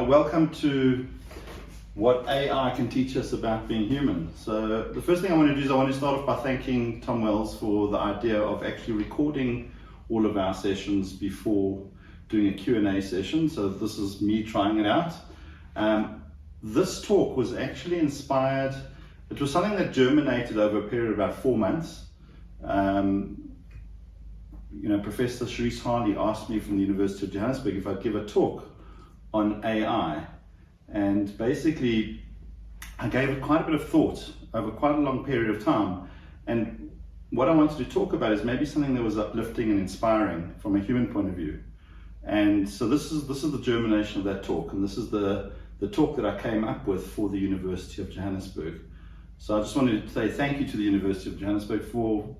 Welcome to what AI can teach us about being human. So the first thing I want to do is I want to start off by thanking Tom Wells for the idea of actually recording all of our sessions before doing a Q&A session. So this is me trying it out. This talk was actually inspired, it was something that germinated over a period of about 4 months. Professor Sharice Harley asked me from the University of Johannesburg if I'd give a talk on AI, and basically I gave it quite a bit of thought over quite a long period of time, and what I wanted to talk about is maybe something that was uplifting and inspiring from a human point of view. And so this is the germination of that talk, and this is the talk that I came up with for the University of Johannesburg. So I just wanted to say thank you to the University of Johannesburg for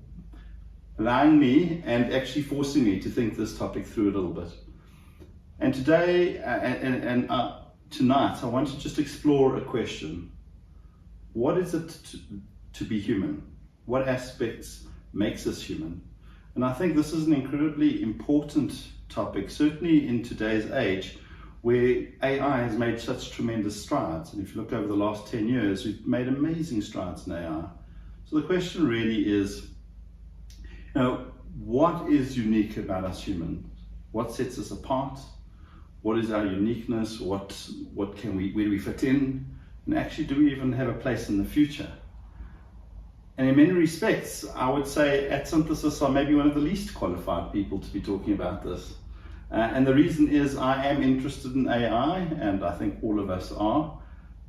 allowing me and actually forcing me to think this topic through a little bit. And today tonight I want to just explore a question. What is it to be human? What aspects makes us human? And I think this is an incredibly important topic, certainly in today's age where AI has made such tremendous strides. And if you look over the last 10 years, we've made amazing strides in AI. So the question really is, what is unique about us humans? What sets us apart? What is our uniqueness? Where do we fit in? And actually, do we even have a place in the future? And in many respects, I would say at Synthesis are maybe one of the least qualified people to be talking about this. And the reason is I am interested in AI, and I think all of us are,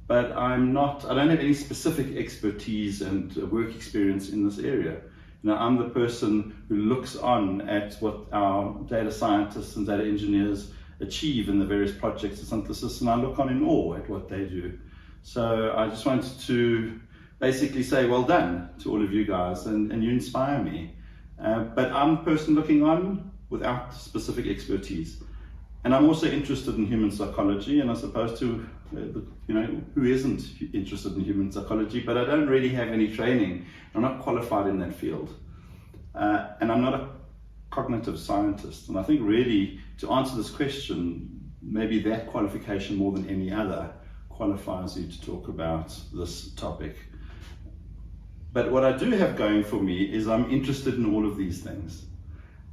but I don't have any specific expertise and work experience in this area. I'm the person who looks on at what our data scientists and data engineers achieve in the various projects of Synthesis, and I look on in awe at what they do. So I just wanted to basically say well done to all of you guys, and you inspire me. But I'm the person looking on without specific expertise. And I'm also interested in human psychology, and I suppose to, who isn't interested in human psychology, but I don't really have any training. I'm not qualified in that field. And I'm not a cognitive scientist. And I think really to answer this question, maybe that qualification more than any other qualifies you to talk about this topic. But what I do have going for me is I'm interested in all of these things.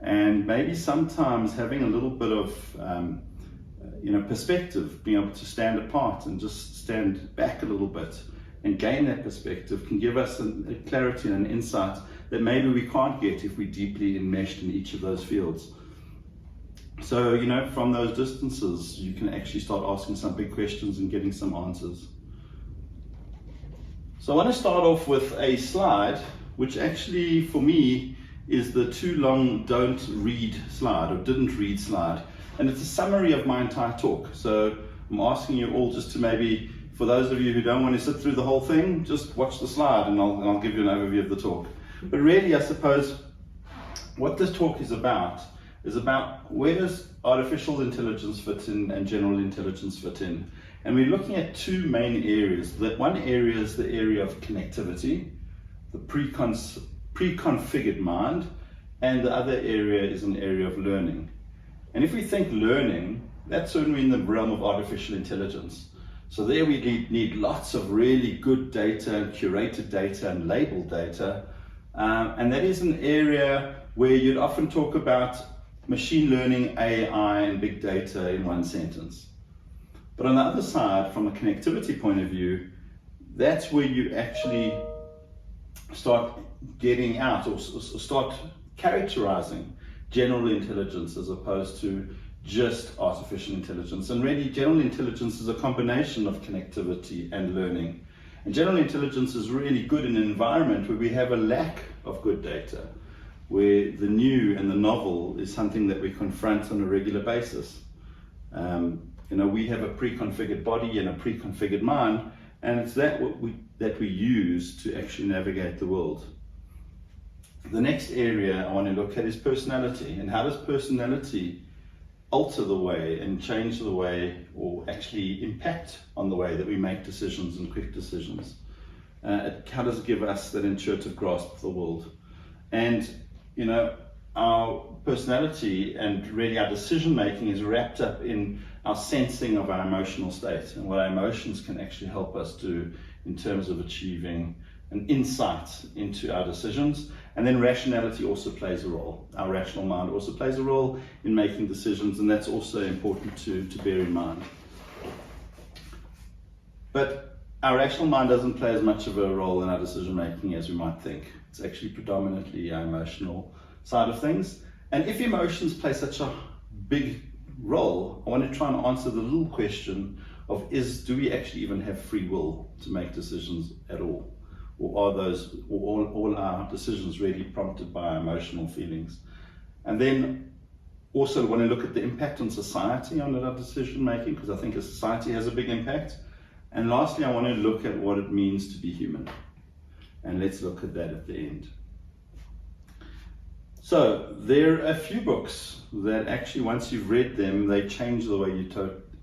And maybe sometimes having a little bit of perspective, being able to stand apart and just stand back a little bit and gain that perspective can give us a clarity and an insight that maybe we can't get if we're deeply enmeshed in each of those fields. So, from those distances, you can actually start asking some big questions and getting some answers. So I want to start off with a slide, which actually for me is the too long don't read slide, or didn't read slide. And it's a summary of my entire talk. So I'm asking you all just to maybe, for those of you who don't want to sit through the whole thing, just watch the slide and I'll give you an overview of the talk. But really, I suppose what this talk is about where does artificial intelligence fit in and general intelligence fit in. And we're looking at two main areas. That one area is the area of connectivity, the pre-configured mind, and the other area is an area of learning. And if we think learning, that's certainly in the realm of artificial intelligence. So there we need lots of really good data and curated data and labeled data. And that is an area where you'd often talk about machine learning, AI, and big data in one sentence. But on the other side, from a connectivity point of view, that's where you actually start getting out or start characterizing general intelligence as opposed to just artificial intelligence. And really, general intelligence is a combination of connectivity and learning. And general intelligence is really good in an environment where we have a lack of good data, where the new and the novel is something that we confront on a regular basis. We have a pre-configured body and a pre-configured mind, and it's that we use to actually navigate the world. The next area I want to look at is personality, and how does personality alter the way and change the way, or actually impact on the way that we make decisions and quick decisions. How does it give us that intuitive grasp of the world? And our personality and really our decision making is wrapped up in our sensing of our emotional state and what our emotions can actually help us do in terms of achieving an insight into our decisions. And then rationality also plays a role. Our rational mind also plays a role in making decisions, and that's also important to bear in mind. But our rational mind doesn't play as much of a role in our decision making as we might think. It's actually predominantly our emotional side of things. And if emotions play such a big role, I want to try and answer the little question of do we actually even have free will to make decisions at all? Or are all our decisions really prompted by our emotional feelings? And then also want to look at the impact on society on our decision making, because I think a society has a big impact. And lastly, I want to look at what it means to be human. And let's look at that at the end. So there are a few books that actually, once you've read them, they change the way you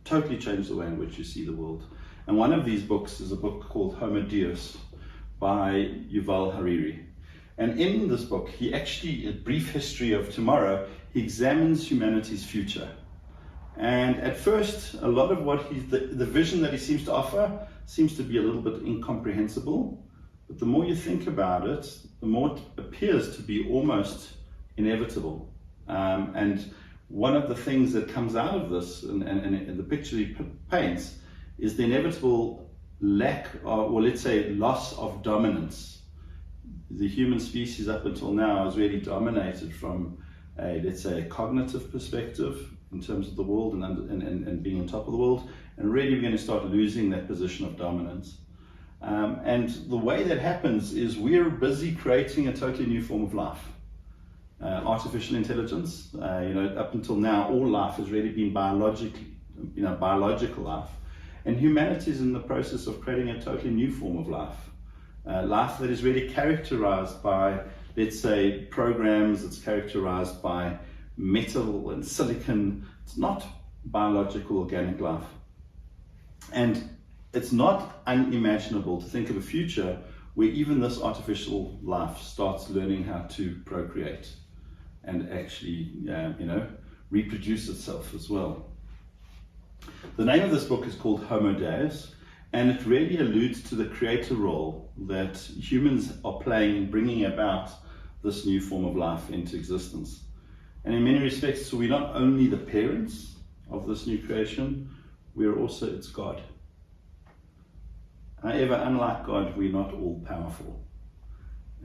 totally change the way in which you see the world. And one of these books is a book called Homo Deus by Yuval Harari. And in this book, he actually, A Brief History of Tomorrow, he examines humanity's future. And at first, a lot of what the vision that he seems to offer seems to be a little bit incomprehensible. But the more you think about it, the more it appears to be almost inevitable. And one of the things that comes out of this, and the picture he paints, is the inevitable lack of, or let's say loss of dominance. The human species up until now has really dominated from a, let's say, a cognitive perspective in terms of the world and being on top of the world, and really we're going to start losing that position of dominance. And the way that happens is we're busy creating a totally new form of life. Artificial intelligence, up until now, all life has really been biological life. And humanity is in the process of creating a totally new form of life. Life that is really characterized by, let's say, programs, it's characterized by metal and silicon. It's not biological organic life. And it's not unimaginable to think of a future where even this artificial life starts learning how to procreate and actually, reproduce itself as well. The name of this book is called Homo Deus, and it really alludes to the creator role that humans are playing in bringing about this new form of life into existence. And in many respects, so we're not only the parents of this new creation, we're also its God. However, unlike God, we're not all powerful.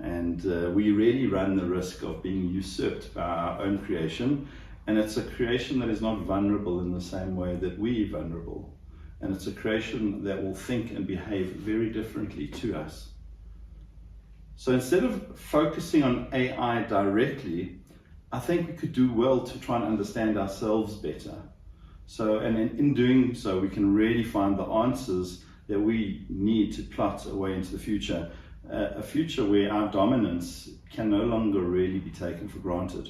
And we really run the risk of being usurped by our own creation. And it's a creation that is not vulnerable in the same way that we're vulnerable. And it's a creation that will think and behave very differently to us. So instead of focusing on AI directly, I think we could do well to try and understand ourselves better. So, and in doing so, we can really find the answers that we need to plot a way into the future. A future where our dominance can no longer really be taken for granted.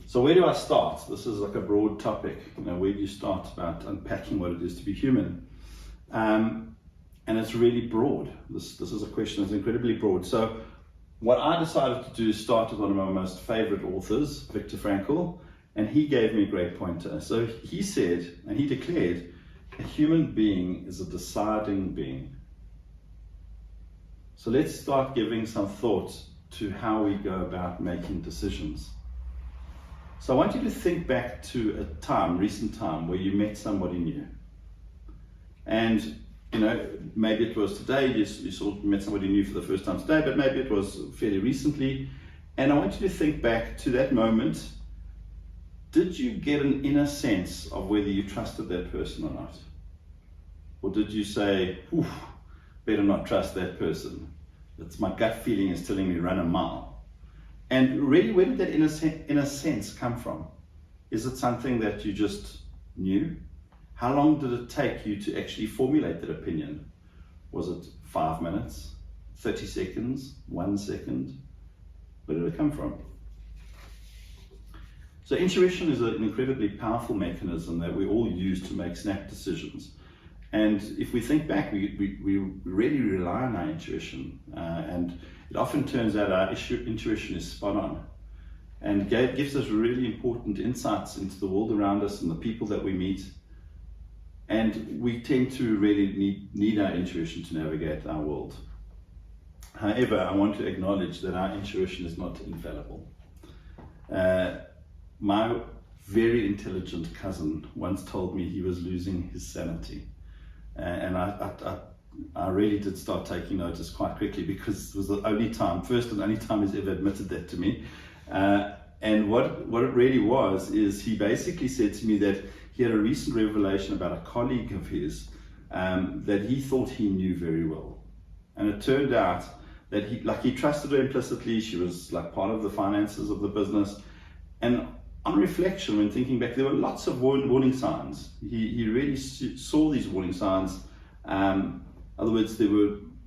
So where do I start? This is like a broad topic. Where do you start about unpacking what it is to be human? And it's really broad. This is a question that's incredibly broad. So what I decided to do is start with one of my most favorite authors, Viktor Frankl, and he gave me a great pointer. So he said, and he declared, a human being is a deciding being. So let's start giving some thought to how we go about making decisions. So I want you to think back to a recent time, where you met somebody new. And, maybe it was today, you met somebody new for the first time today, but maybe it was fairly recently. And I want you to think back to that moment. Did you get an inner sense of whether you trusted that person or not? Or did you say, better not trust that person? That's my gut feeling is telling me run a mile. And really, where did that inner sense come from? Is it something that you just knew? How long did it take you to actually formulate that opinion? Was it 5 minutes, 30 seconds, 1 second? Where did it come from? So intuition is an incredibly powerful mechanism that we all use to make snap decisions. And if we think back, we really rely on our intuition. And it often turns out our intuition is spot on. and gives us really important insights into the world around us and the people that we meet. And we tend to really need our intuition to navigate our world. However, I want to acknowledge that our intuition is not infallible. My very intelligent cousin once told me he was losing his sanity. And I really did start taking notice quite quickly, because it was the first and only time he's ever admitted that to me. And what it really was is he basically said to me that he had a recent revelation about a colleague of his that he thought he knew very well. And it turned out that he trusted her implicitly. She was like part of the finances of the business. And on reflection, when thinking back, there were lots of warning signs. He really saw these warning signs. In other words,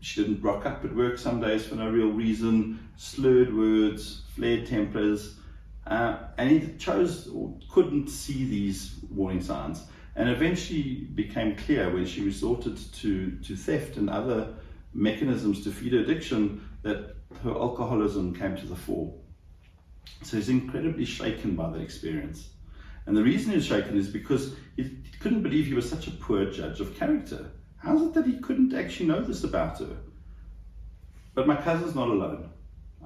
she didn't rock up at work some days for no real reason, slurred words, flared tempers, and he chose or couldn't see these warning signs. And eventually became clear when she resorted to theft and other mechanisms to feed her addiction that her alcoholism came to the fore. So he's incredibly shaken by that experience. And the reason he was shaken is because he couldn't believe he was such a poor judge of character. How is it that he couldn't actually know this about her? But my cousin's not alone.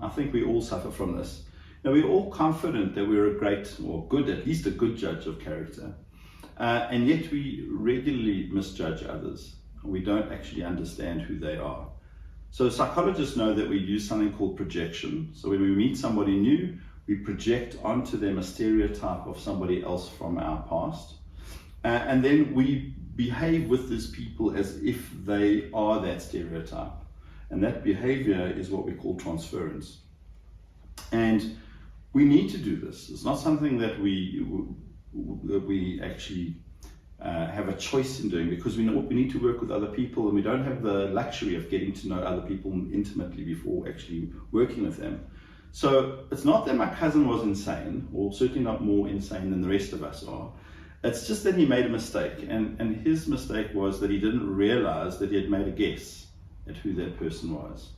I think we all suffer from this. Now, we're all confident that we're a great or good, at least a good judge of character. And yet we regularly misjudge others. We don't actually understand who they are. So psychologists know that we use something called projection. So when we meet somebody new, we project onto them a stereotype of somebody else from our past. And then we behave with these people as if they are that stereotype. And that behavior is what we call transference. And we need to do this. It's not something that we actually have a choice in doing, because we know we need to work with other people, and we don't have the luxury of getting to know other people intimately before actually working with them. So it's not that my cousin was insane, or certainly not more insane than the rest of us are. It's just that he made a mistake, and his mistake was that he didn't realize that he had made a guess at who that person was.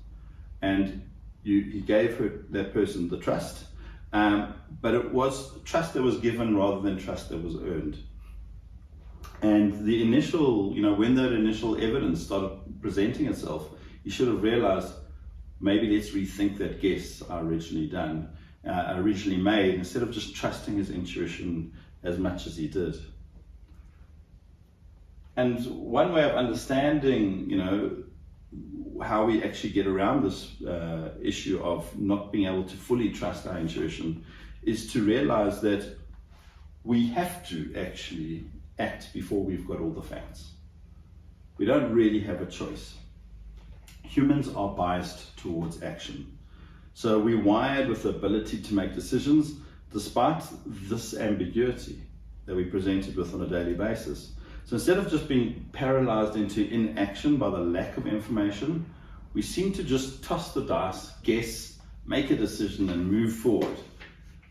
And he gave that person the trust, but it was trust that was given rather than trust that was earned. And the initial, when that initial evidence started presenting itself, he should have realized, maybe let's rethink that guess I originally made, instead of just trusting his intuition as much as he did. And one way of understanding, how we actually get around this issue of not being able to fully trust our intuition is to realize that we have to actually act before we've got all the facts. We don't really have a choice. Humans are biased towards action. So we're wired with the ability to make decisions despite this ambiguity that we're presented with on a daily basis. So instead of just being paralyzed into inaction by the lack of information, we seem to just toss the dice, guess, make a decision, and move forward.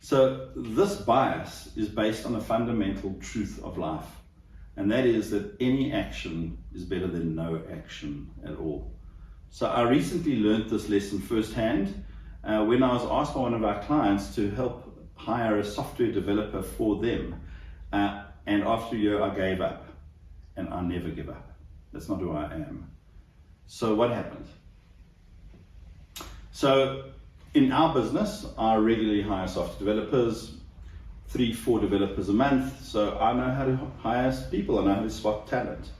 So this bias is based on a fundamental truth of life, and that is that any action is better than no action at all. So I recently learned this lesson firsthand when I was asked by one of our clients to help hire a software developer for them. And after a year, I gave up, and I never give up. That's not who I am. So what happened? So in our business, I regularly hire software developers, 3-4 developers a month. So I know how to hire people, I know how to spot talent.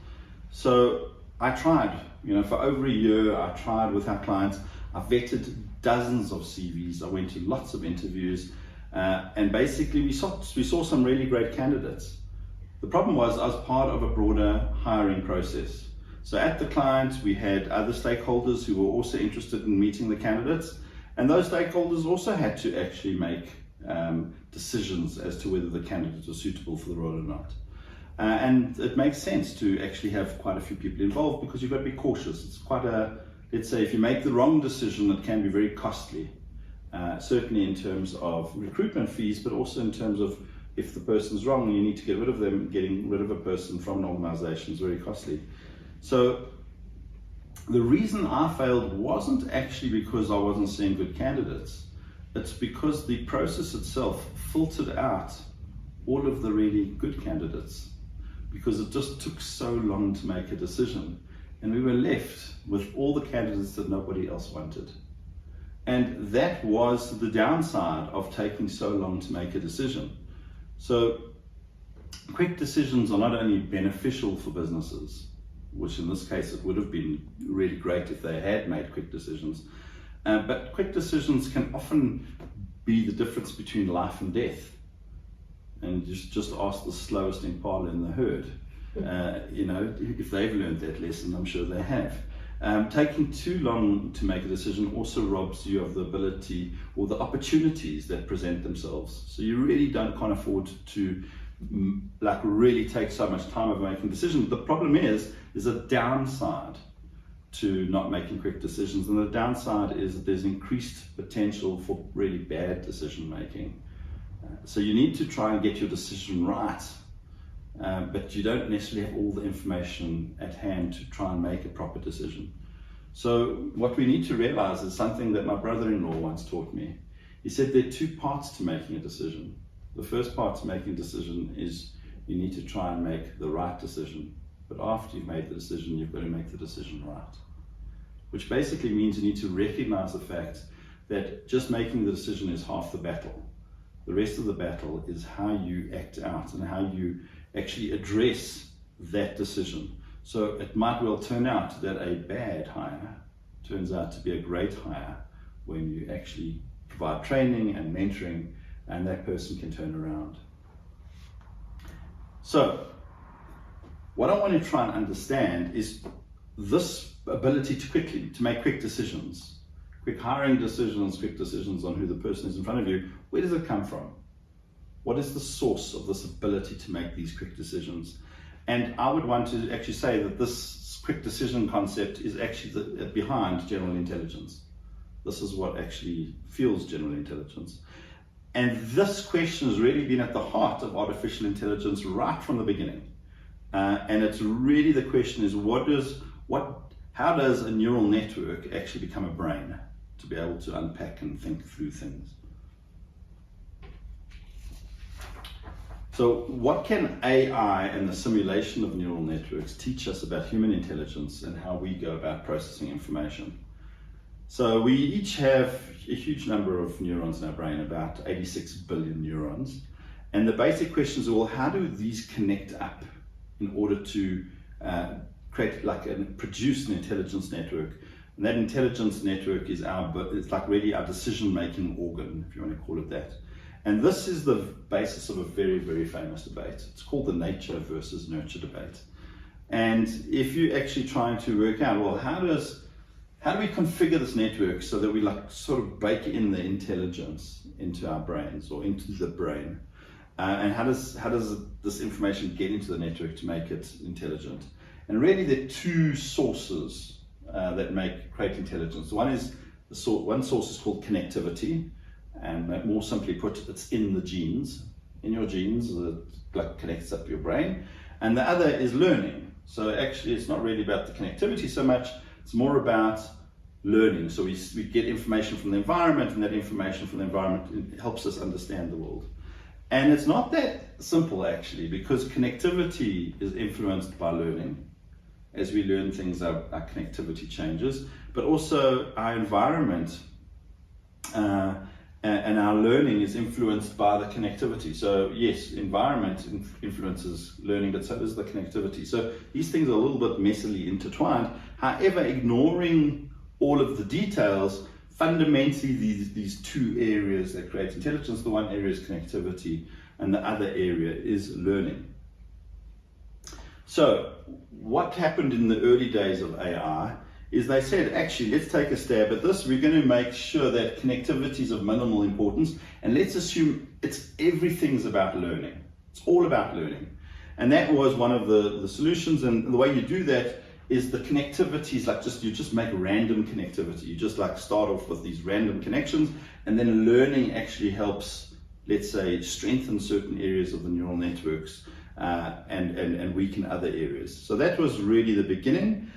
So I tried, for over a year, I tried with our clients. I vetted dozens of CVs. I went to lots of interviews, and basically we saw some really great candidates. The problem was I was part of a broader hiring process. So at the client, we had other stakeholders who were also interested in meeting the candidates, and those stakeholders also had to actually make decisions as to whether the candidate was suitable for the role or not. And it makes sense to actually have quite a few people involved, because you've got to be cautious. It's quite let's say if you make the wrong decision, it can be very costly, certainly in terms of recruitment fees, but also in terms of if the person's wrong and you need to get rid of them, getting rid of a person from an organization is very costly. So the reason I failed wasn't actually because I wasn't seeing good candidates. it's because the process itself filtered out all of the really good candidates, because it just took so long to make a decision. And we were left with all the candidates that nobody else wanted. And that was the downside of taking so long to make a decision. So quick decisions are not only beneficial for businesses, which in this case it would have been really great if they had made quick decisions, but quick decisions can often be the difference between life and death. And just ask the slowest impala in the herd. If they've learned that lesson, I'm sure they have. Taking too long to make a decision also robs you of the ability or the opportunities that present themselves. So you really can't afford to really take so much time of making decisions. The problem is there's a downside to not making quick decisions, and the downside is that there's increased potential for really bad decision making. So you need to try and get your decision right, but you don't necessarily have all the information at hand to try and make a proper decision. So what we need to realize is something that my brother-in-law once taught me. He said there are two parts to making a decision. The first part to making a decision is you need to try and make the right decision. But after you've made the decision, you've got to make the decision right. Which basically means you need to recognize the fact that just making the decision is half the battle. The rest of the battle is how you act out and how you actually address that decision. So it might well turn out that a bad hire turns out to be a great hire when you actually provide training and mentoring, and that person can turn around. So what I want to try and understand is this ability to make quick decisions. Quick hiring decisions, quick decisions on who the person is in front of you. Where does it come from? What is the source of this ability to make these quick decisions? And I would want to actually say that this quick decision concept is actually behind general intelligence. This is what actually fuels general intelligence. And this question has really been at the heart of artificial intelligence right from the beginning. And it's really the question is how does a neural network actually become a brain to be able to unpack and think through things? So what can AI and the simulation of neural networks teach us about human intelligence and how we go about processing information? So we each have a huge number of neurons in our brain, about 86 billion neurons. And the basic question is, well, how do these connect up in order to create and produce an intelligence network? And that intelligence network is really our decision-making organ, if you want to call it that. And this is the basis of a very, very famous debate. It's called the nature versus nurture debate. And if you're actually trying to work out, well, how do we configure this network so that we sort of bake in the intelligence into our brains or into the brain? And how does this information get into the network to make it intelligent? And really there are two sources that create intelligence. One source is called connectivity, and more simply put, it's in the genes. In your genes, it connects up your brain. And the other is learning. So actually it's not really about the connectivity so much, it's more about learning. So we get information from the environment, and that information from the environment helps us understand the world. And it's not that simple actually, because connectivity is influenced by learning. As we learn things, our connectivity changes, but also our environment and our learning is influenced by the connectivity. So yes, environment influences learning, but so does the connectivity. So these things are a little bit messily intertwined. However, ignoring all of the details, fundamentally these two areas that create intelligence, the one area is connectivity and the other area is learning. So what happened in the early days of AI is they said, actually, let's take a stab at this. We're going to make sure that connectivity is of minimal importance, and let's assume everything's about learning. It's all about learning. And that was one of the solutions, and the way you do that is the connectivity is you just make random connectivity. You just start off with these random connections, and then learning actually helps, let's say, strengthen certain areas of the neural networks and weaken other areas. So that was really the beginning.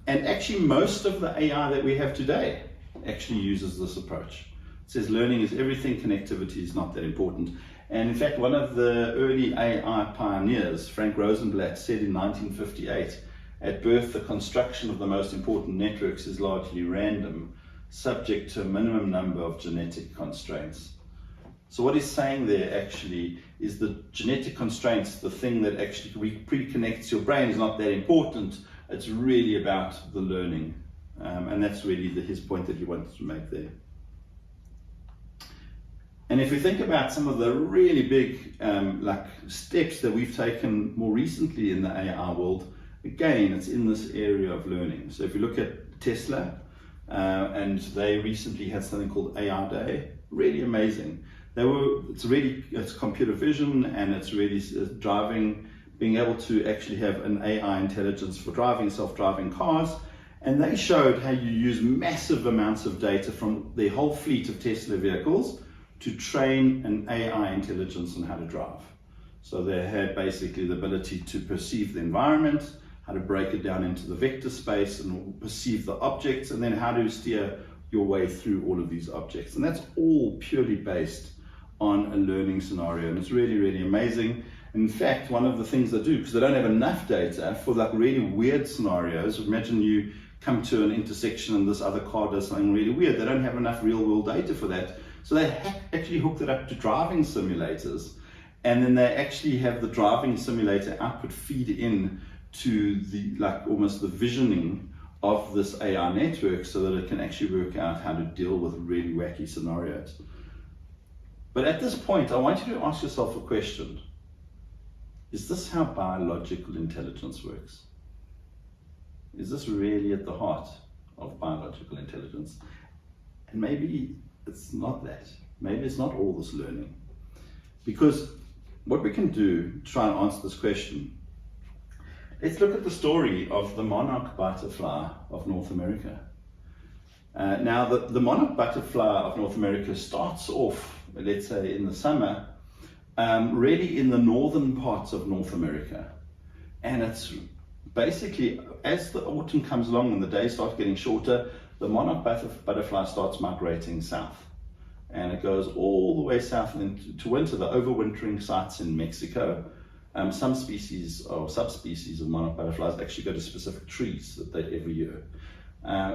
And actually most of the AI that we have today actually uses this approach. It says learning is everything, connectivity is not that important. And in fact, one of the early AI pioneers, Frank Rosenblatt, said in 1958, at birth, the construction of the most important networks is largely random, subject to a minimum number of genetic constraints. So what he's saying there actually is the genetic constraints, the thing that actually pre-connects your brain, is not that important. It's really about the learning. And that's really his point that he wanted to make there. And if we think about some of the really big steps that we've taken more recently in the AI world, again, it's in this area of learning. So if you look at Tesla, and they recently had something called AI Day, really amazing. It's computer vision, and it's really driving, being able to actually have an AI intelligence for driving, self-driving cars. And they showed how you use massive amounts of data from the whole fleet of Tesla vehicles to train an AI intelligence on how to drive. So they had basically the ability to perceive the environment, how to break it down into the vector space and perceive the objects, and then how to steer your way through all of these objects. And that's all purely based on a learning scenario. And it's really, really amazing. In fact, one of the things they do, because they don't have enough data for like really weird scenarios, imagine you come to an intersection and this other car does something really weird. They don't have enough real world data for that. So they actually hooked it up to driving simulators. And then they actually have the driving simulator output feed in to the almost the visioning of this AI network, so that it can actually work out how to deal with really wacky scenarios. But at this point, I want you to ask yourself a question. Is this how biological intelligence works? Is this really at the heart of biological intelligence? And maybe it's not that. Maybe it's not all this learning. Because what we can do to try and answer this question, let's look at the story of the monarch butterfly of North America. Now, the monarch butterfly of North America starts off, let's say in the summer, really in the northern parts of North America. And it's basically, as the autumn comes along and the days start getting shorter, the monarch butterfly starts migrating south. And it goes all the way south into winter, the overwintering sites in Mexico. Some species or subspecies of monarch butterflies actually go to specific trees that they every year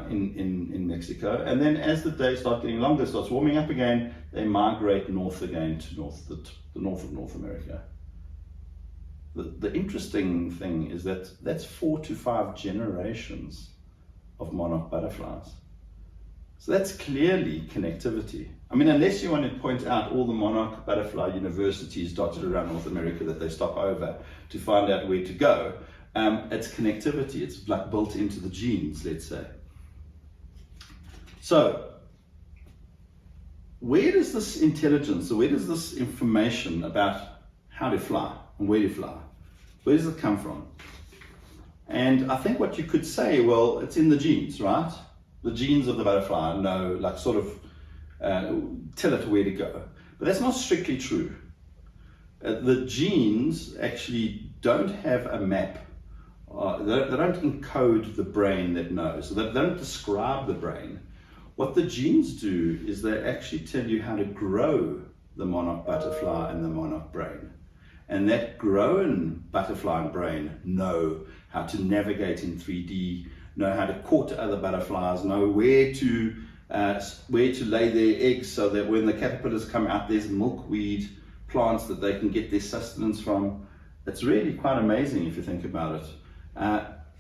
in Mexico. And then as the days start getting longer, it starts warming up again, they migrate north again to the north of North America. The interesting thing is that that's 4 to 5 generations of monarch butterflies. So that's clearly connectivity. I mean, unless you want to point out all the monarch butterfly universities dotted around North America that they stop over to find out where to go, it's connectivity. It's like built into the genes, let's say. So, where does this intelligence, or where does this information about how to fly and where to fly, where does it come from? And I think what you could say, well, it's in the genes, right? The genes of the butterfly know, like sort of tell it where to go. But that's not strictly true. The genes actually don't have a map. They don't encode the brain that knows. So they don't describe the brain. What the genes do is they actually tell you how to grow the monarch butterfly and the monarch brain. And that grown butterfly and brain know how to navigate in 3D, know how to court other butterflies, know where to lay their eggs, so that when the caterpillars come out, there's milkweed plants that they can get their sustenance from. It's really quite amazing if you think about it.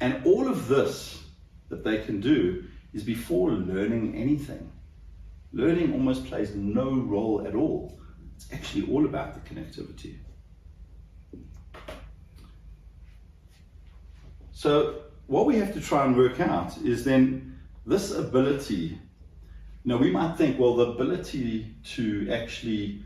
And all of this that they can do is before learning anything. Learning almost plays no role at all. It's actually all about the connectivity. So what we have to try and work out is then this ability. Now we might think, well, the ability to actually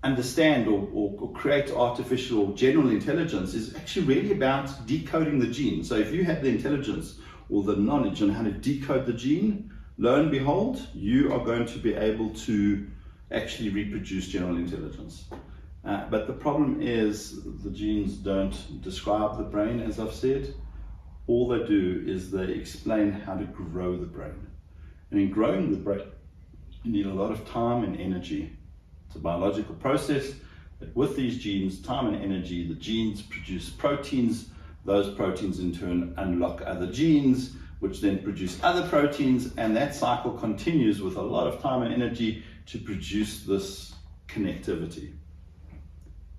understand or create artificial general intelligence is actually really about decoding the gene. So if you have the intelligence or the knowledge on how to decode the gene, lo and behold, you are going to be able to actually reproduce general intelligence. But the problem is the genes don't describe the brain, as I've said. All they do is they explain how to grow the brain. And in growing the brain, you need a lot of time and energy. It's a biological process that with these genes, time and energy, the genes produce proteins. Those proteins in turn unlock other genes, which then produce other proteins, and that cycle continues with a lot of time and energy to produce this connectivity.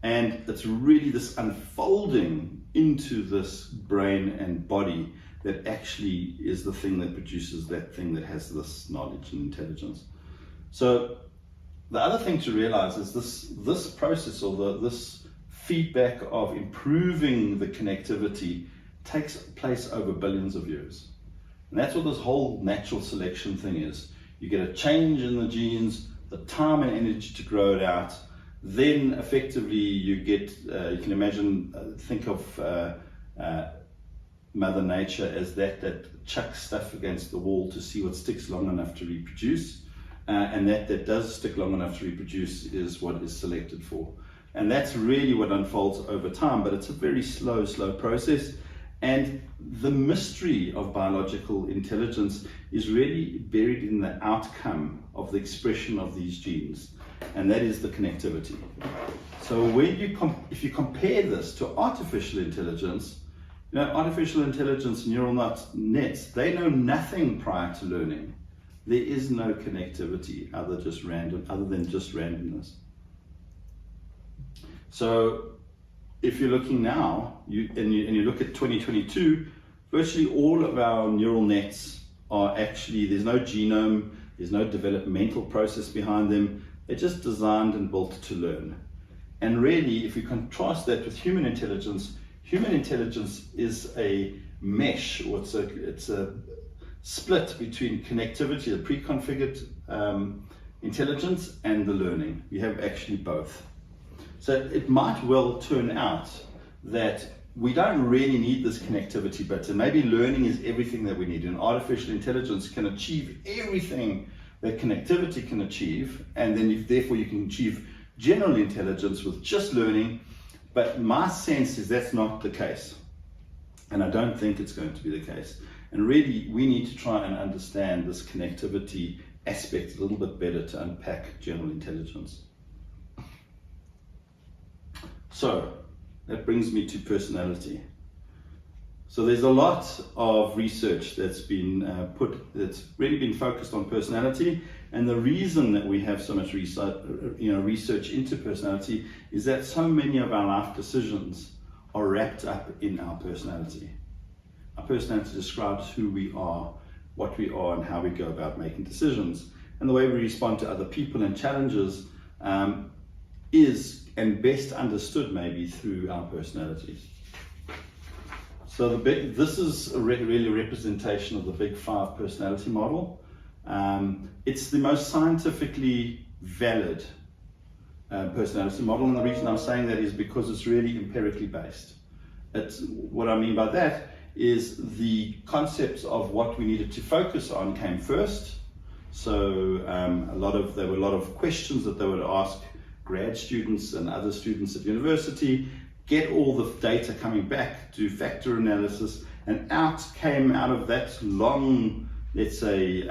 And it's really this unfolding into this brain and body that actually is the thing that produces that thing that has this knowledge and intelligence. So the other thing to realize is this process, or this feedback of improving the connectivity, takes place over billions of years. And that's what this whole natural selection thing is. You get a change in the genes, the time and energy to grow it out, then effectively you get, you can imagine, think of Mother Nature as that chucks stuff against the wall to see what sticks long enough to reproduce. And that does stick long enough to reproduce is what is selected for. And that's really what unfolds over time, but it's a very slow process. And the mystery of biological intelligence is really buried in the outcome of the expression of these genes, and that is the connectivity. So if you compare this to artificial intelligence, artificial intelligence neural nets, they know nothing prior to learning. There is no connectivity other than just randomness. So if you're looking now, and you look at 2022, virtually all of our neural nets are actually, there's no genome, there's no developmental process behind them. They're just designed and built to learn. And really, if you contrast that with human intelligence is a mesh, or it's a split between connectivity, the pre-configured intelligence, and the learning. You have actually both. So it might well turn out that we don't really need this connectivity bit, and maybe learning is everything that we need, and artificial intelligence can achieve everything that connectivity can achieve, and then therefore you can achieve general intelligence with just learning. But my sense is that's not the case, and I don't think it's going to be the case. And really, we need to try and understand this connectivity aspect a little bit better to unpack general intelligence. So that brings me to personality. So there's a lot of research that's really been focused on personality, and the reason that we have so much research into personality is that so many of our life decisions are wrapped up in our personality. Our personality describes who we are, what we are, and how we go about making decisions. And the way we respond to other people and challenges is and best understood maybe through our personalities. So this is really a representation of the Big Five personality model. It's the most scientifically valid personality model, and the reason I'm saying that is because it's really empirically based. What I mean by that is the concepts of what we needed to focus on came first. So there were a lot of questions that they would ask grad students and other students at university, get all the data coming back, do factor analysis, and came out of that long, let's say,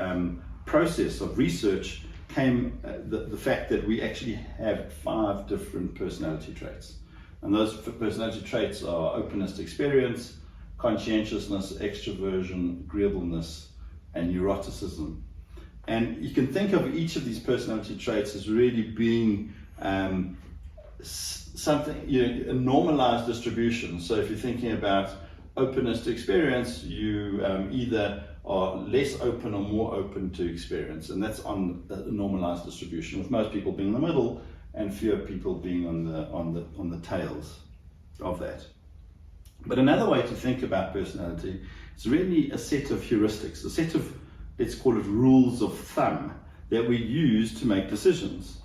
process of research came the fact that we actually have 5 different personality traits. And those personality traits are openness to experience, conscientiousness, extroversion, agreeableness, and neuroticism. And you can think of each of these personality traits as really being something, a normalized distribution. So if you're thinking about openness to experience, you either are less open or more open to experience, and that's on a normalized distribution, with most people being in the middle and fewer people being on the tails of that. But another way to think about personality is really a set of heuristics, a set of, let's call it, rules of thumb that we use to make decisions.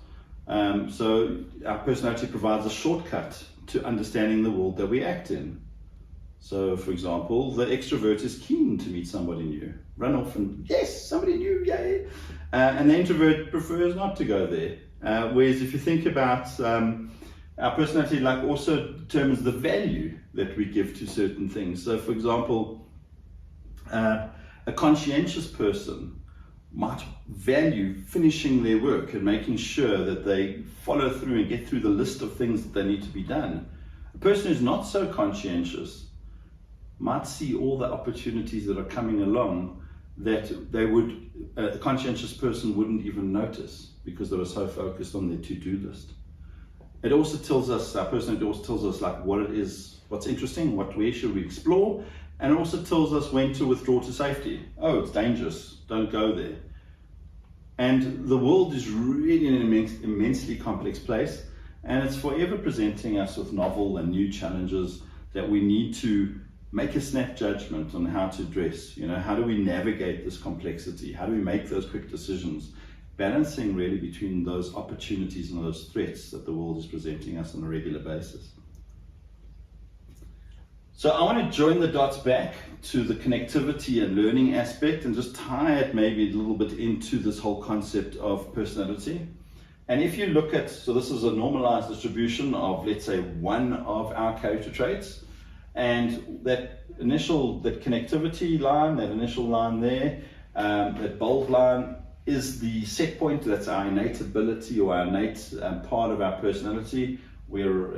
So our personality provides a shortcut to understanding the world that we act in. So, for example, the extrovert is keen to meet somebody new, run off and, yes, somebody new, yay! And the introvert prefers not to go there. Whereas if you think about our personality, also determines the value that we give to certain things. So, for example, a conscientious person might value finishing their work and making sure that they follow through and get through the list of things that they need to be done. A person who's not so conscientious might see all the opportunities that are coming along that a conscientious person wouldn't even notice because they were so focused on their to-do list. It also tells us, our personality also tells us like what it is, what's interesting, where should we explore, and it also tells us when to withdraw to safety. Oh, it's dangerous, don't go there. And the world is really an immensely complex place, and it's forever presenting us with novel and new challenges that we need to make a snap judgment on how to address. How do we navigate this complexity? How do we make those quick decisions? Balancing really between those opportunities and those threats that the world is presenting us on a regular basis. So I want to join the dots back to the connectivity and learning aspect and just tie it maybe a little bit into this whole concept of personality. And if you look at, so this is a normalized distribution of, let's say, one of our character traits, and that connectivity line, that initial line there, that bold line is the set point. That's our innate ability or our innate part of our personality. We're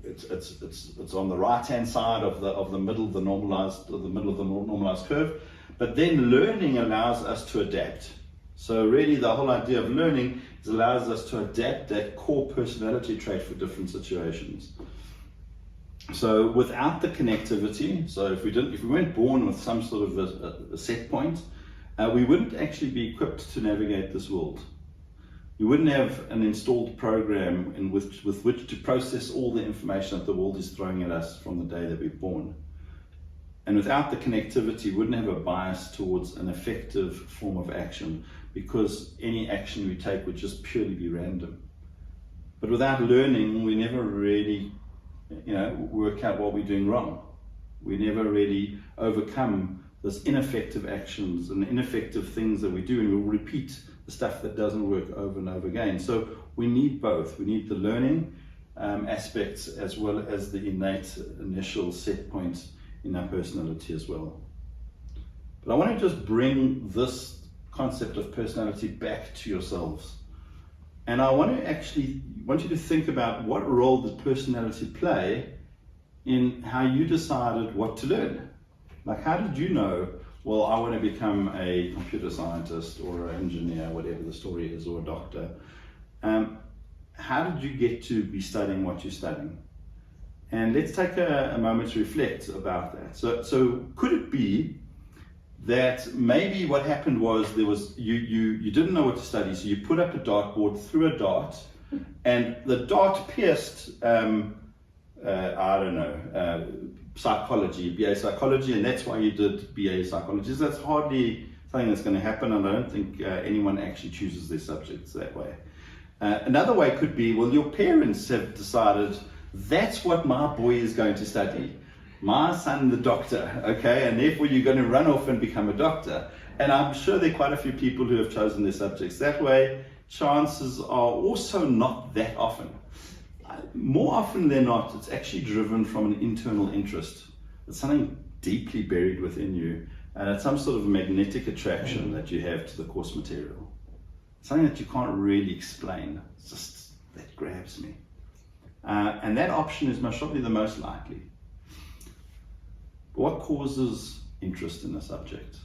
it's on the right hand side of the middle of the normalized curve. But then learning allows us to adapt. So really the whole idea of learning is allows us to adapt that core personality trait for different situations. So without the connectivity, so if we weren't born with some sort of a set point, we wouldn't actually be equipped to navigate this world. We wouldn't have an installed program with which to process all the information that the world is throwing at us from the day that we're born. And without the connectivity, we wouldn't have a bias towards an effective form of action, because any action we take would just purely be random. But without learning, we never really work out what we're doing wrong. We never really overcome those ineffective actions and ineffective things that we do, and we'll repeat the stuff that doesn't work over and over again. So we need both. We need the learning aspects as well as the innate initial set points in our personality as well. But I want to just bring this concept of personality back to yourselves. And I want you to think about what role did personality play in how you decided what to learn. Like, how did you know, well, I want to become a computer scientist or an engineer, whatever the story is, or a doctor. How did you get to be studying what you're studying? And let's take a moment to reflect about that. So could it be that maybe what happened was you didn't know what to study, so you put up a dartboard, threw a dart, and the dart pierced, psychology, BA psychology, and that's why you did BA psychology. So that's hardly something that's going to happen, and I don't think anyone actually chooses their subjects that way. Another way could be, well, your parents have decided that's what my boy is going to study. My son, the doctor, okay, and therefore you're going to run off and become a doctor. And I'm sure there are quite a few people who have chosen their subjects that way. Chances are also not that often. More often than not, it's actually driven from an internal interest. It's something deeply buried within you, and it's some sort of magnetic attraction that you have to the course material. Something that you can't really explain. It's just, that grabs me. And that option is most probably the most likely. But what causes interest in a subject?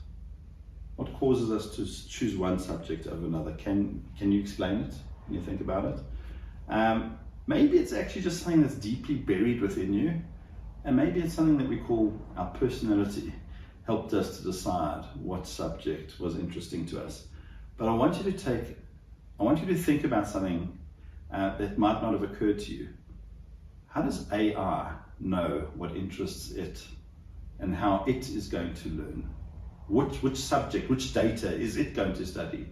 What causes us to choose one subject over another? Can you explain it? Can you think about it? Maybe it's actually just something that's deeply buried within you, and maybe it's something that we call our personality helped us to decide what subject was interesting to us. But I want you to think about something that might not have occurred to you. How does AI know what interests it and how it is going to learn? Which subject, which data is it going to study?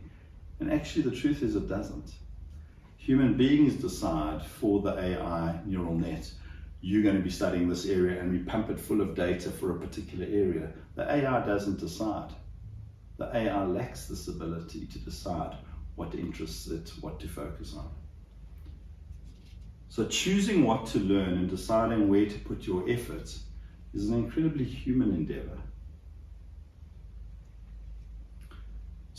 And actually the truth is it doesn't. Human beings decide for the AI neural net, you're going to be studying this area, and we pump it full of data for a particular area. The AI doesn't decide. The AI lacks this ability to decide what interests it, what to focus on. So choosing what to learn and deciding where to put your efforts is an incredibly human endeavor.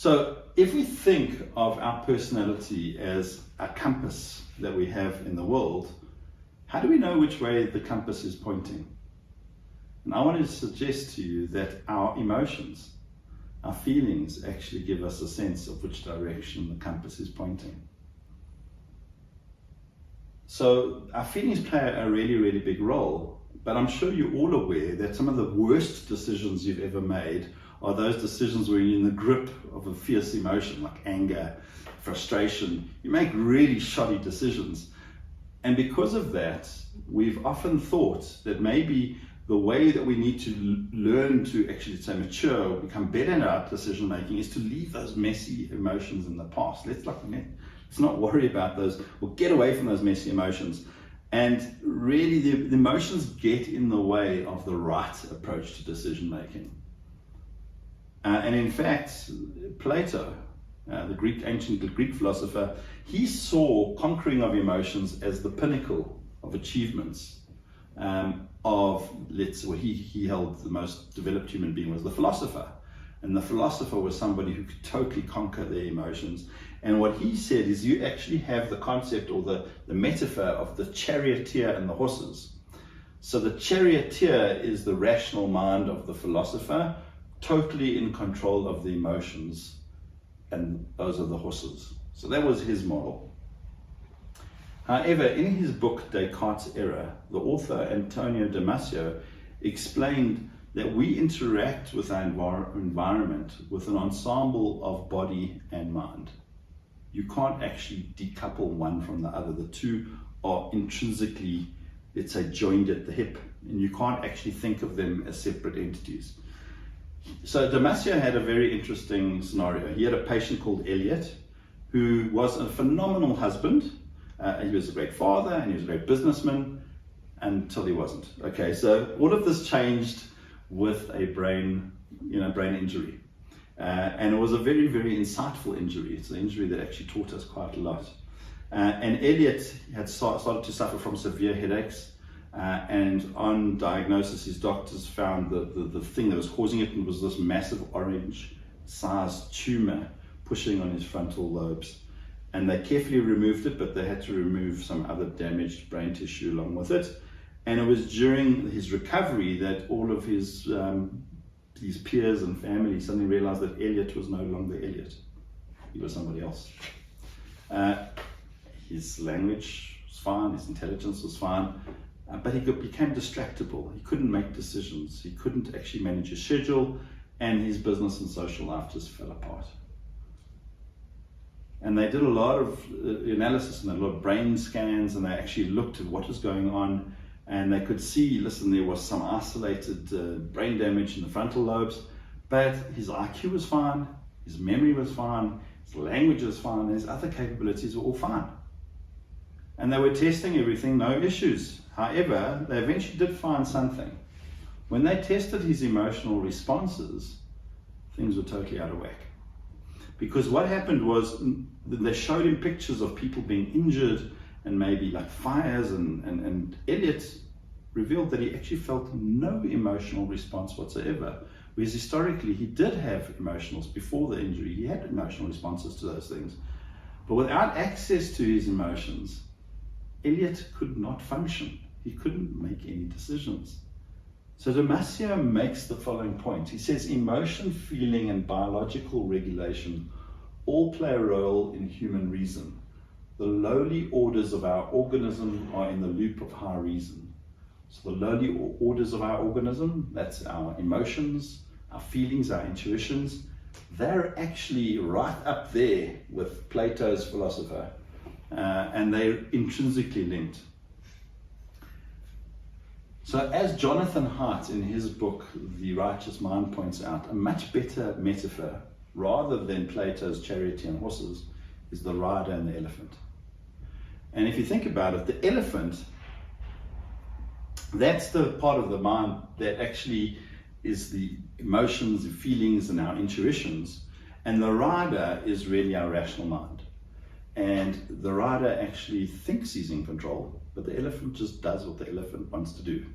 So if we think of our personality as a compass that we have in the world, how do we know which way the compass is pointing? And I want to suggest to you that our emotions, our feelings actually give us a sense of which direction the compass is pointing. So our feelings play a really, really big role, but I'm sure you're all aware that some of the worst decisions you've ever made are those decisions where you're in the grip of a fierce emotion like anger, frustration. You make really shoddy decisions. And because of that, we've often thought that maybe the way that we need to learn to actually say mature or become better in our decision making is to leave those messy emotions in the past. Let's not worry about those or get away from those messy emotions. And really the emotions get in the way of the right approach to decision making. And in fact, Plato, the ancient Greek philosopher, he saw conquering of emotions as the pinnacle of achievements. He held the most developed human being was the philosopher. And the philosopher was somebody who could totally conquer their emotions. And what he said is you actually have the concept or the metaphor of the charioteer and the horses. So the charioteer is the rational mind of the philosopher, totally in control of the emotions, and those are the horses. So that was his model. However, in his book Descartes' Error, the author Antonio Damasio explained that we interact with our environment with an ensemble of body and mind. You can't actually decouple one from the other. The two are intrinsically, let's say, joined at the hip, and you can't actually think of them as separate entities. So Damasio had a very interesting scenario. He had a patient called Elliot, who was a phenomenal husband. He was a great father and he was a great businessman until he wasn't. Okay, so all of this changed with a brain injury. And it was a very, very insightful injury. It's an injury that actually taught us quite a lot. And Elliot had started to suffer from severe headaches. And on diagnosis, his doctors found the thing that was causing it was this massive orange-sized tumor pushing on his frontal lobes. And they carefully removed it, but they had to remove some other damaged brain tissue along with it. And it was during his recovery that all of his peers and family suddenly realized that Elliot was no longer Elliot. He was somebody else. His language was fine, his intelligence was fine, but he became distractible. He couldn't make decisions. He couldn't actually manage his schedule, and his business and social life just fell apart. And they did a lot of analysis and a lot of brain scans, and they actually looked at what was going on, and they could see, there was some isolated brain damage in the frontal lobes, but his IQ was fine, his memory was fine, his language was fine, and his other capabilities were all fine. And they were testing everything, no issues. However, they eventually did find something. When they tested his emotional responses, things were totally out of whack. Because what happened was they showed him pictures of people being injured and maybe like fires, and Elliot revealed that he actually felt no emotional response whatsoever. Whereas historically he did have emotions before the injury. He had emotional responses to those things. But without access to his emotions, Elliot could not function. He couldn't make any decisions. So Damasio makes the following point. He says emotion, feeling, and biological regulation all play a role in human reason. The lowly orders of our organism are in the loop of high reason. So the lowly orders of our organism, that's our emotions, our feelings, our intuitions, they're actually right up there with Plato's philosopher, and they're intrinsically linked. So as Jonathan Haidt in his book, The Righteous Mind, points out, a much better metaphor, rather than Plato's chariot and horses, is the rider and the elephant. And if you think about it, the elephant, that's the part of the mind that actually is the emotions, the feelings, and our intuitions. And the rider is really our rational mind. And the rider actually thinks he's in control, but the elephant just does what the elephant wants to do.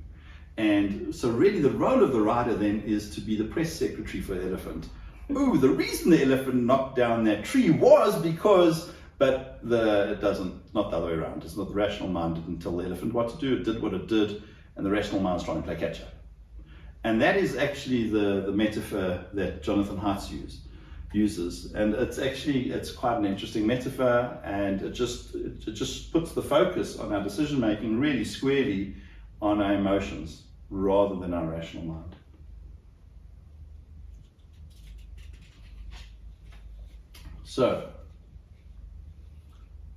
And so really the role of the rider then is to be the press secretary for the elephant, ooh, the reason the elephant knocked down that tree was because, but it doesn't, not the other way around. It's not the rational mind didn't tell the elephant what to do, it did what it did, and the rational mind's trying to play catch up. And that is actually the metaphor that Jonathan Haidt uses. And it's quite an interesting metaphor, and it just puts the focus on our decision making really squarely on our emotions rather than our rational mind. So,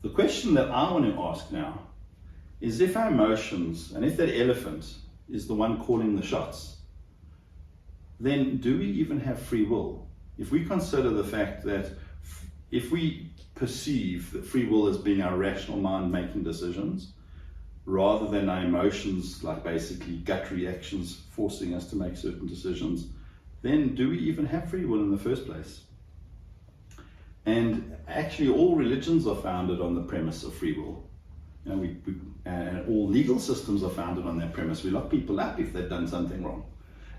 the question that I want to ask now is, if our emotions, and if that elephant is the one calling the shots, then do we even have free will? If we consider the fact that if we perceive that free will as being our rational mind making decisions, rather than our emotions, like basically gut reactions forcing us to make certain decisions, then do we even have free will in the first place? And actually all religions are founded on the premise of free will. You know, and all legal systems are founded on that premise. We lock people up if they've done something wrong.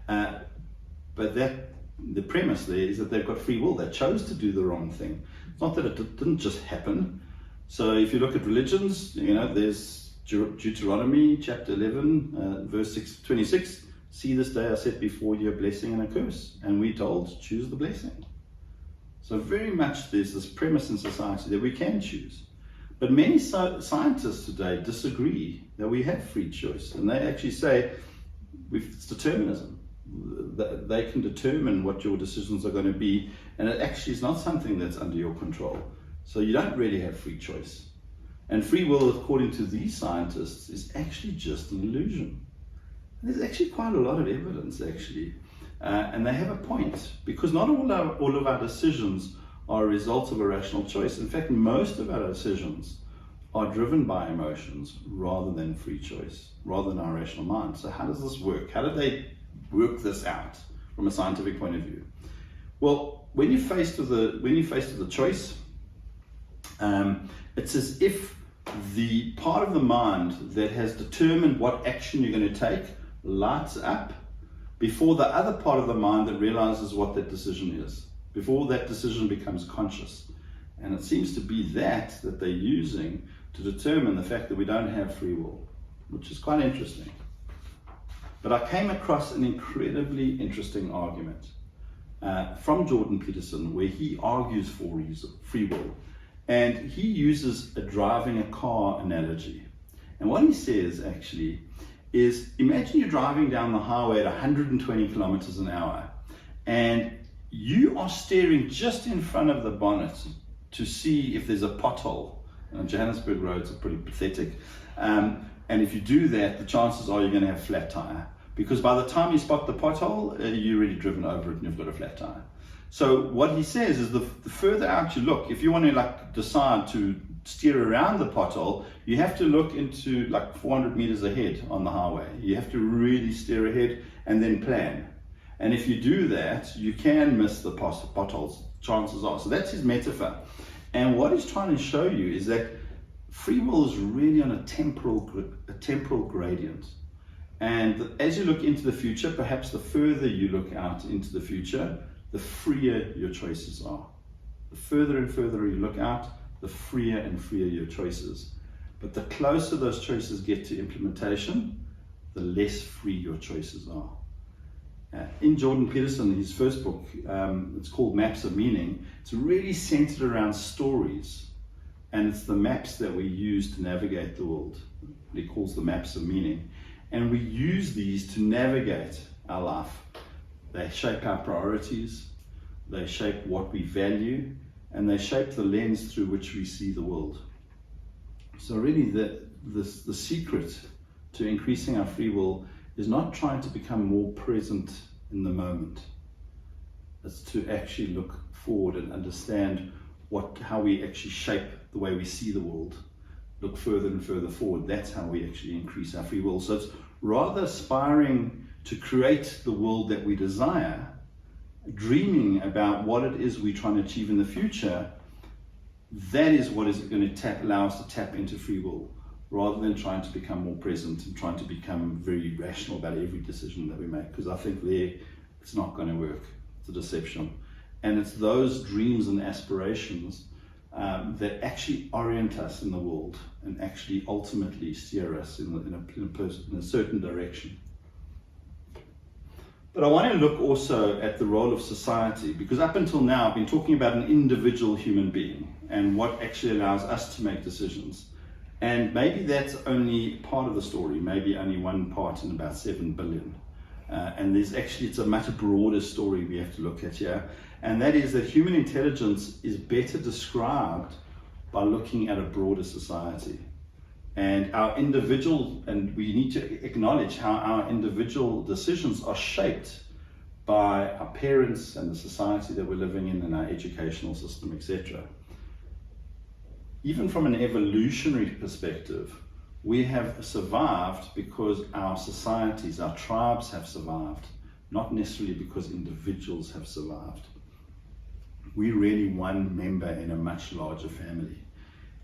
But the premise there is that they've got free will. They chose to do the wrong thing. It's not that it didn't just happen. So if you look at religions, you know, there's Deuteronomy chapter 11, verse 26. See, this day I set before you a blessing and a curse. And we're told, choose the blessing. So very much there's this premise in society that we can choose. But many scientists today disagree that we have free choice. And they actually say it's determinism. They can determine what your decisions are going to be. And it actually is not something that's under your control. So you don't really have free choice. And free will, according to these scientists, is actually just an illusion. And there's actually quite a lot of evidence, actually. And they have a point, because not all of our decisions are a result of a rational choice. In fact, most of our decisions are driven by emotions rather than free choice, rather than our rational mind. So how does this work? How do they work this out from a scientific point of view? Well, when you're faced with a choice, it's as if the part of the mind that has determined what action you're going to take lights up before the other part of the mind that realizes what that decision is, before that decision becomes conscious. And it seems to be that they're using to determine the fact that we don't have free will, which is quite interesting. But I came across an incredibly interesting argument from Jordan Peterson, where he argues for free will. And he uses a driving a car analogy. And what he says actually is, imagine you're driving down the highway at 120 kilometers an hour, and you are staring just in front of the bonnet to see if there's a pothole. And Johannesburg roads are pretty pathetic. And if you do that, the chances are you're going to have a flat tire. Because by the time you spot the pothole, you're already driven over it and you've got a flat tire. So what he says is the further out you look, if you want to decide to steer around the pothole, you have to look into 400 meters ahead on the highway. You have to really steer ahead and then plan. And if you do that, you can miss the potholes, chances are. So that's his metaphor. And what he's trying to show you is that free will is really on a temporal gradient. And as you look into the future, perhaps the further you look out into the future, the freer your choices are. The further and further you look out, the freer and freer your choices. But the closer those choices get to implementation, the less free your choices are. In Jordan Peterson, his first book, it's called Maps of Meaning. It's really centered around stories. And it's the maps that we use to navigate the world. He calls the maps of meaning. And we use these to navigate our life. They shape our priorities, they shape what we value, and they shape the lens through which we see the world. So really the secret to increasing our free will is not trying to become more present in the moment. It's to actually look forward and understand how we actually shape the way we see the world. Look further and further forward. That's how we actually increase our free will. So it's rather aspiring to create the world that we desire, dreaming about what it is we're trying to achieve in the future. That is what is going to allow us to tap into free will, rather than trying to become more present and trying to become very rational about every decision that we make. Because I think it's not going to work. It's a deception. And it's those dreams and aspirations that actually orient us in the world and actually ultimately steer us in a certain direction. But I want to look also at the role of society, because up until now I've been talking about an individual human being and what actually allows us to make decisions. And maybe that's only part of the story, maybe only one part in about 7 billion. And it's a much broader story we have to look at here. And that is that human intelligence is better described by looking at a broader society. And we need to acknowledge how our individual decisions are shaped by our parents and the society that we're living in and our educational system, etc. Even from an evolutionary perspective, we have survived because our societies, our tribes have survived, not necessarily because individuals have survived. We're really one member in a much larger family.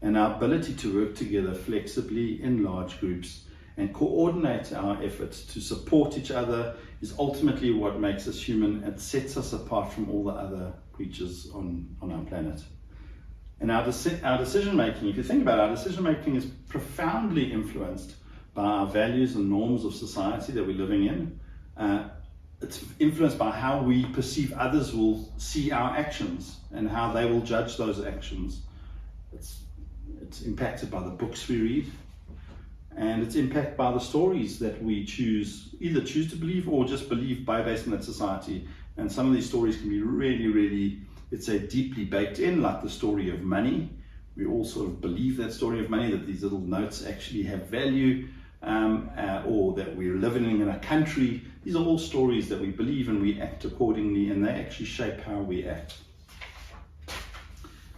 And our ability to work together flexibly in large groups and coordinate our efforts to support each other is ultimately what makes us human and sets us apart from all the other creatures on our planet. And our decision making, if you think about it, our decision making is profoundly influenced by our values and norms of society that we're living in. It's influenced by how we perceive others will see our actions and how they will judge those actions. It's impacted by the books we read, and it's impacted by the stories that we either choose to believe or just believe based on that society. And some of these stories can be really, really, let's say, deeply baked in, like the story of money. We all sort of believe that story of money, that these little notes actually have value, or that we're living in a country. These are all stories that we believe, and we act accordingly, and they actually shape how we act.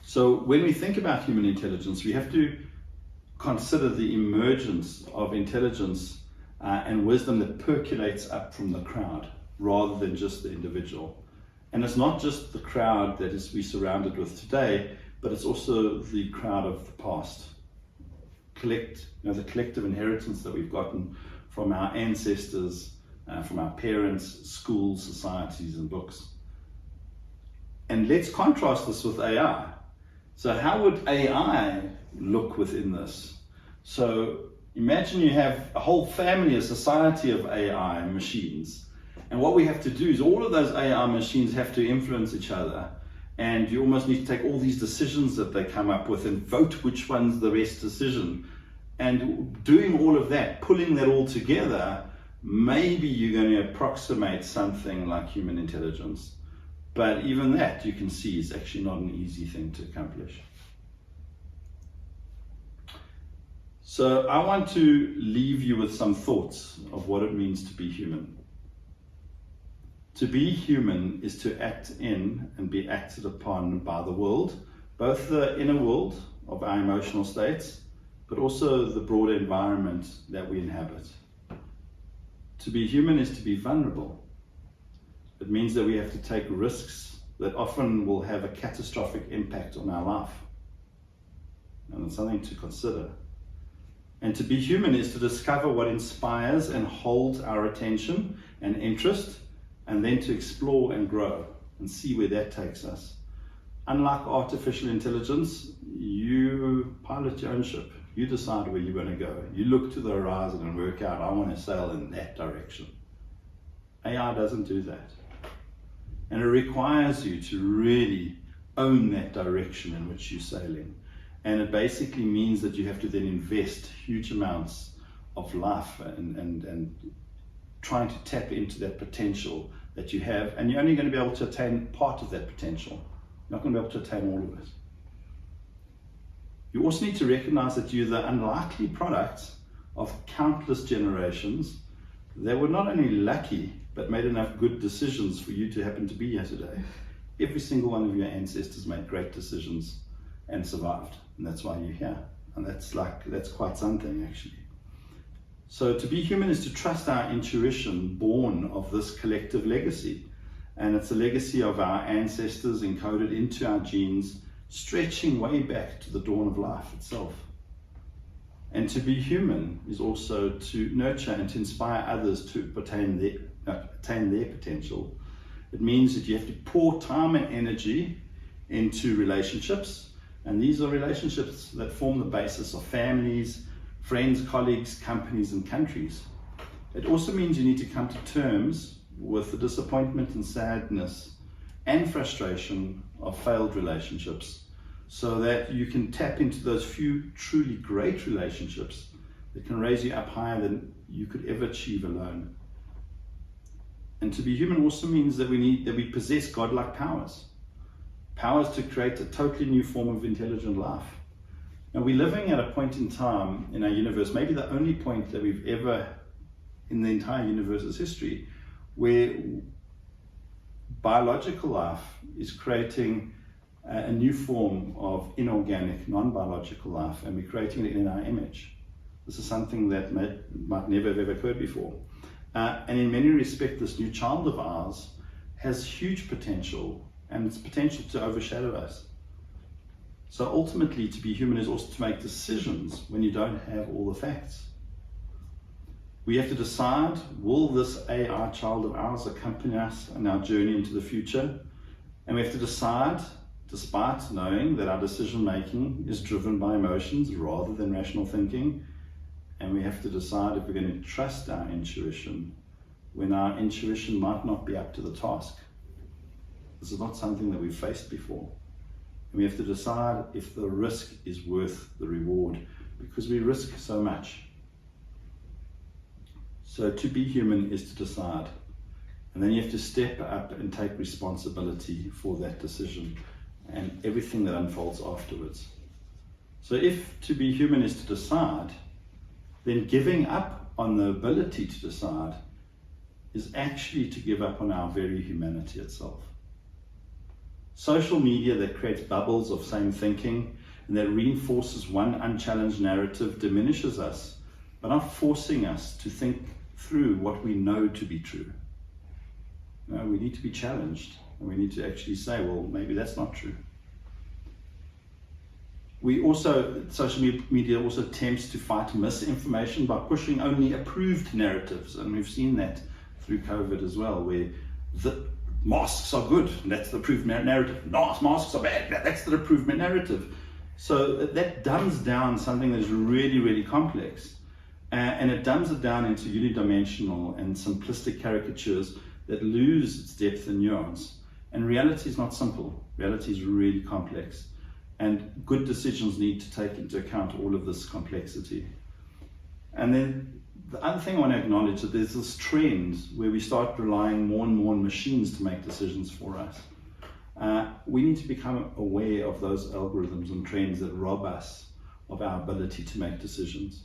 So when we think about human intelligence, we have to consider the emergence of intelligence and wisdom that percolates up from the crowd rather than just the individual. And it's not just the crowd that we're surrounded with today, but it's also the crowd of the past. The collective inheritance that we've gotten from our ancestors, from our parents, schools, societies, and books. And let's contrast this with AI. So how would AI look within this? So imagine you have a whole family, a society of AI machines. And what we have to do is all of those AI machines have to influence each other. And you almost need to take all these decisions that they come up with and vote which one's the best decision. And doing all of that, pulling that all together, maybe you're going to approximate something like human intelligence. But even that, you can see, is actually not an easy thing to accomplish. So I want to leave you with some thoughts of what it means to be human. To be human is to act in and be acted upon by the world, both the inner world of our emotional states, but also the broader environment that we inhabit. To be human is to be vulnerable. It means that we have to take risks that often will have a catastrophic impact on our life. And it's something to consider. And to be human is to discover what inspires and holds our attention and interest, and then to explore and grow and see where that takes us. Unlike artificial intelligence, you pilot your own ship. You decide where you're going to go. You look to the horizon and work out, I want to sail in that direction. AI doesn't do that. And it requires you to really own that direction in which you're sailing. And it basically means that you have to then invest huge amounts of life and trying to tap into that potential that you have. And you're only going to be able to attain part of that potential. You're not going to be able to attain all of it. You also need to recognize that you're the unlikely product of countless generations that were not only lucky, but made enough good decisions for you to happen to be here today. Every single one of your ancestors made great decisions and survived, and that's why you're here. And that's quite something, actually. So to be human is to trust our intuition born of this collective legacy. And it's a legacy of our ancestors encoded into our genes, stretching way back to the dawn of life itself. And to be human is also to nurture and to inspire others to attain their potential, It means that you have to pour time and energy into relationships, and these are relationships that form the basis of families, friends, colleagues, companies, and countries. It also means you need to come to terms with the disappointment and sadness and frustration of failed relationships, so that you can tap into those few truly great relationships that can raise you up higher than you could ever achieve alone. And to be human also means that we possess godlike powers to create a totally new form of intelligent life. Now, we're living at a point in time in our universe, maybe the only point that we've ever in the entire universe's history, where biological life is creating a new form of inorganic, non-biological life, and we're creating it in our image. This is something that might never have ever occurred before. And in many respects, this new child of ours has huge potential, and its potential to overshadow us. So ultimately, to be human is also to make decisions when you don't have all the facts. We have to decide, will this AI child of ours accompany us on our journey into the future? And we have to decide, despite knowing that our decision making is driven by emotions rather than rational thinking. And we have to decide if we're going to trust our intuition when our intuition might not be up to the task. This is not something that we've faced before. And we have to decide if the risk is worth the reward, because we risk so much. So to be human is to decide. And then you have to step up and take responsibility for that decision and everything that unfolds afterwards. So if to be human is to decide, then giving up on the ability to decide is actually to give up on our very humanity itself. Social media that creates bubbles of same thinking and that reinforces one unchallenged narrative diminishes us by not forcing us to think through what we know to be true. No, we need to be challenged, and we need to actually say, well, maybe that's not true. Social media also attempts to fight misinformation by pushing only approved narratives, and we've seen that through COVID as well, where the masks are good, and that's the approved narrative. No, masks are bad, that's the approved narrative. So that dumbs down something that is really, really complex, and it dumbs it down into unidimensional and simplistic caricatures that lose its depth and nuance. And reality is not simple. Reality is really complex. And good decisions need to take into account all of this complexity. And then the other thing I want to acknowledge is that there's this trend where we start relying more and more on machines to make decisions for us. We need to become aware of those algorithms and trends that rob us of our ability to make decisions.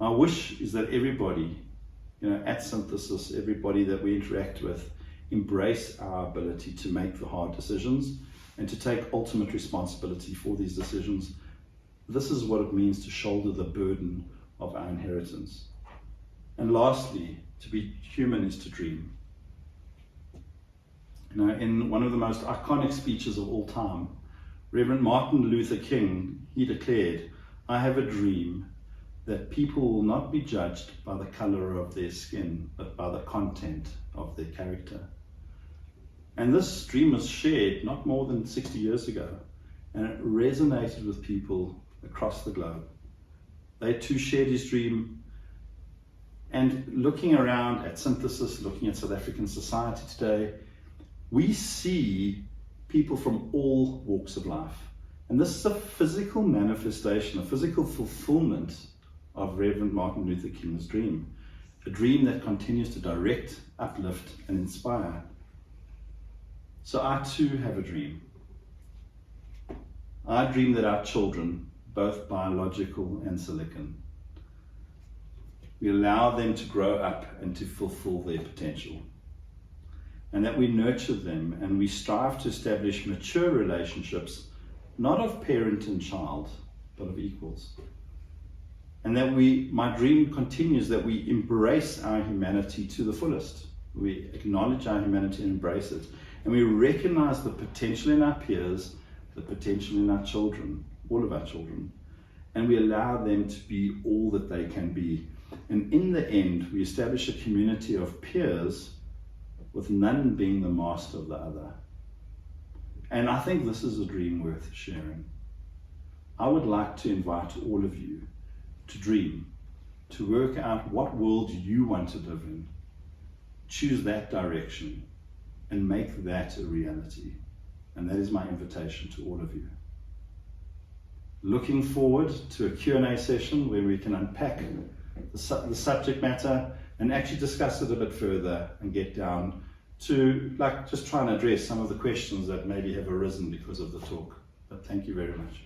My wish is that everybody, at Synthesis, everybody that we interact with, embrace our ability to make the hard decisions and to take ultimate responsibility for these decisions. This is what it means to shoulder the burden of our inheritance. And lastly, to be human is to dream. In one of the most iconic speeches of all time, Reverend Martin Luther King, he declared, "I have a dream that people will not be judged by the color of their skin, but by the content of their character." And this dream was shared not more than 60 years ago, and it resonated with people across the globe. They too shared his dream. And looking around at Synthesis, looking at South African society today, we see people from all walks of life. And this is a physical manifestation, a physical fulfillment of Reverend Martin Luther King's dream. A dream that continues to direct, uplift, and inspire. So I too have a dream. I dream that our children, both biological and silicon, we allow them to grow up and to fulfill their potential. And that we nurture them and we strive to establish mature relationships, not of parent and child, but of equals. And that my dream continues that we embrace our humanity to the fullest. We acknowledge our humanity and embrace it. And we recognize the potential in our peers, the potential in our children, all of our children. And we allow them to be all that they can be. And in the end, we establish a community of peers with none being the master of the other. And I think this is a dream worth sharing. I would like to invite all of you to dream, to work out what world you want to live in. Choose that direction and make that a reality. And that is my invitation to all of you. Looking forward to a Q&A session where we can unpack the subject matter and actually discuss it a bit further and get down to just try and address some of the questions that maybe have arisen because of the talk. But thank you very much.